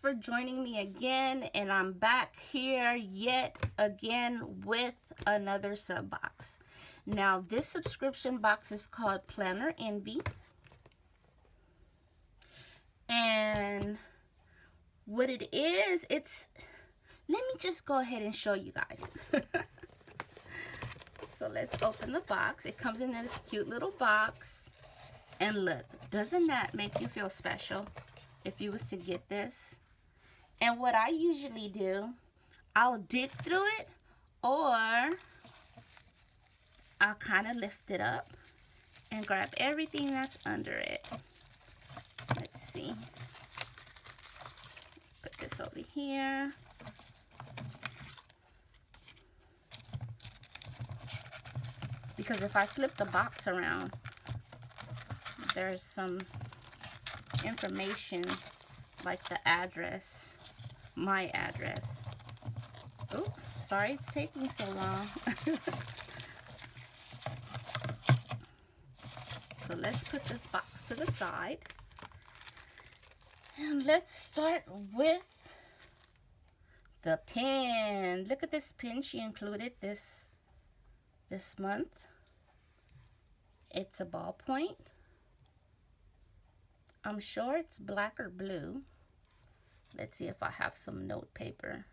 for joining me again, and I'm back here yet again with another sub box. Now this subscription box is called Planner Envy, and what it is, let me just go ahead and show you guys. So let's open the box. It comes in this cute little box, and look, doesn't that make you feel special if you was to get this? And what I usually do, I'll dig through it, or I'll kind of lift it up and grab everything that's under it. Let's see. Let's put this over here. Because if I flip the box around, there's some information like the address, my address. Oh, sorry it's taking so long. So let's put this box to the side. And let's start with the pen. Look at this pen she included this month. It's a ballpoint. I'm sure it's black or blue. Let's see if I have some note paper.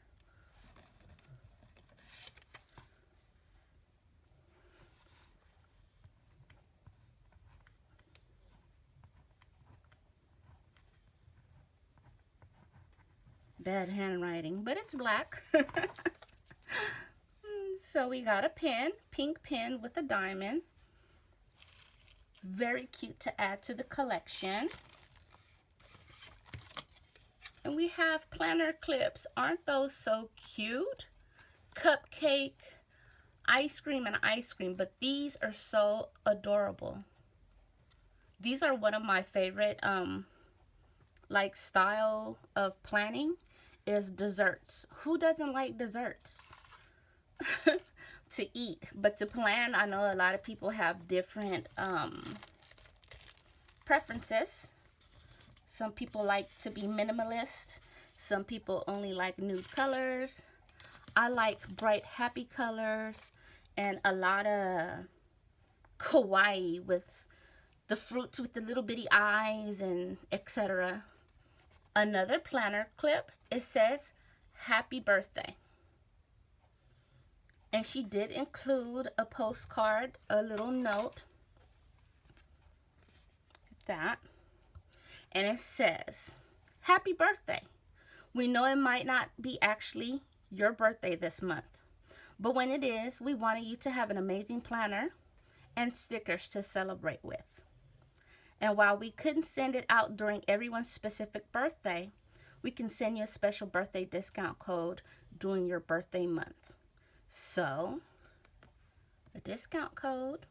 Bad handwriting, but it's black. So we got a pen, pink pen with a diamond. Very cute to add to the collection. And we have planner clips. Aren't those so cute? Cupcake, ice cream, and ice cream. But these are so adorable. These are one of my favorite like style of planning is desserts. Who doesn't like desserts? To eat, but to plan, I know a lot of people have different preferences. Some people like to be minimalist. Some people only like nude colors. I like bright, happy colors and a lot of kawaii with the fruits with the little bitty eyes and etc. Another planner clip, it says, "Happy birthday." And she did include a postcard, a little note. That. And it says, "Happy birthday. We know it might not be actually your birthday this month, but when it is, we wanted you to have an amazing planner and stickers to celebrate with. And while we couldn't send it out during everyone's specific birthday, we can send you a special birthday discount code during your birthday month. So, a discount code.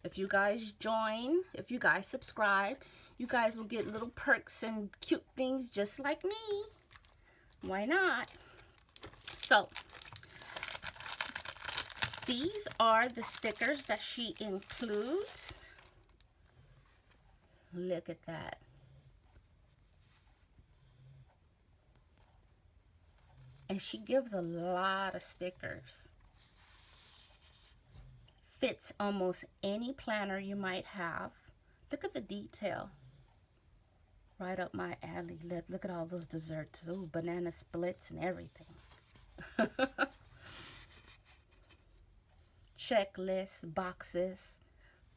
If you guys join, if you guys subscribe, you guys will get little perks and cute things just like me. Why not?" So, these are the stickers that she includes. Look at that. And she gives a lot of stickers. Fits almost any planner you might have. Look at the detail. Right up my alley. Look at all those desserts. Ooh, banana splits and everything. Checklists, boxes,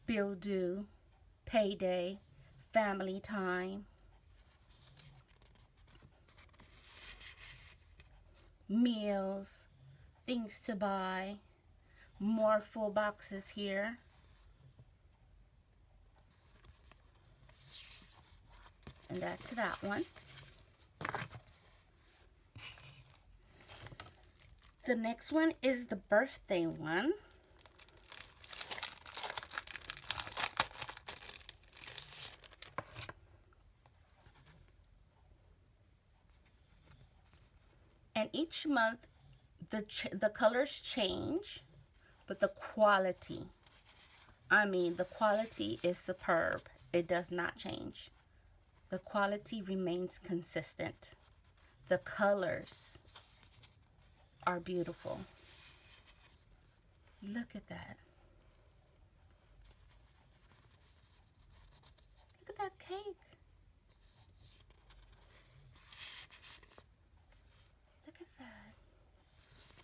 bill due, payday, family time, meals, things to buy, more full boxes here. And that's that one. The next one is the birthday one. And each month the colors change, but the quality, I mean, the quality is superb. It does not change. The quality remains consistent. The colors are beautiful. Look at that. Look at that cake. Look at that.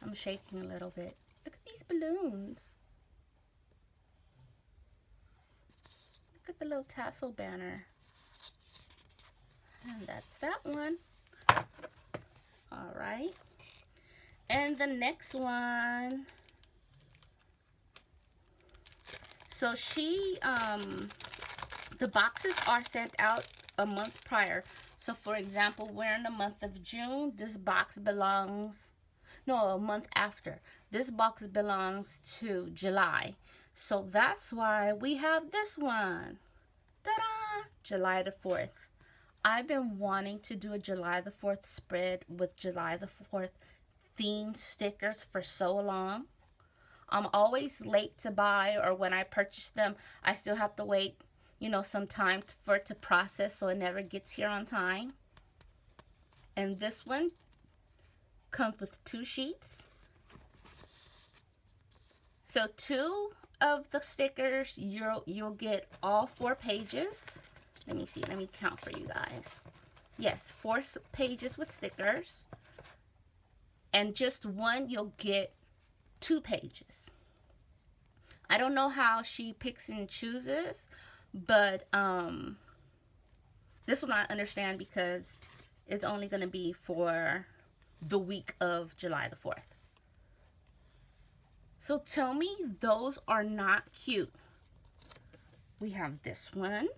I'm shaking a little bit. Look at these balloons. Look at the little tassel banner. And that's that one. All right. And the next one. So the boxes are sent out a month prior. So for example, we're in the month of June. This box belongs, no, a month after. This box belongs to July. So that's why we have this one. Ta-da! July the 4th. I've been wanting to do a July the 4th spread with July the 4th themed stickers for so long. I'm always late to buy, or when I purchase them, I still have to wait, some time for it to process, so it never gets here on time. And this one comes with 2 sheets. So 2 of the stickers, you'll get all 4 pages. Let me see. Let me count for you guys. Yes, 4 pages with stickers. And just 1, you'll get 2 pages. I don't know how she picks and chooses, but this one I understand because it's only going to be for the week of July the 4th. So tell me those are not cute. We have this one.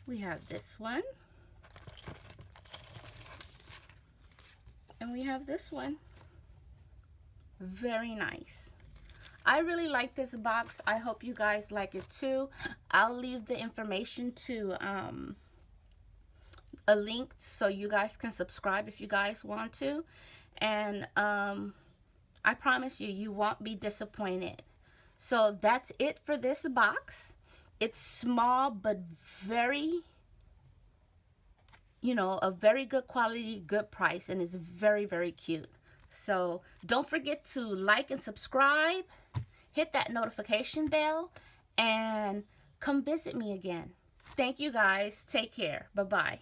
We have this one. And we have this one. Very nice. I really like this box. I hope you guys like it too. I'll leave the information to a link so you guys can subscribe if you guys want to. And I promise you, you won't be disappointed. So that's it for this box. It's small but very, a very good quality, good price, and it's very, very cute. So don't forget to like and subscribe, hit that notification bell, and come visit me again. Thank you guys. Take care. Bye-bye.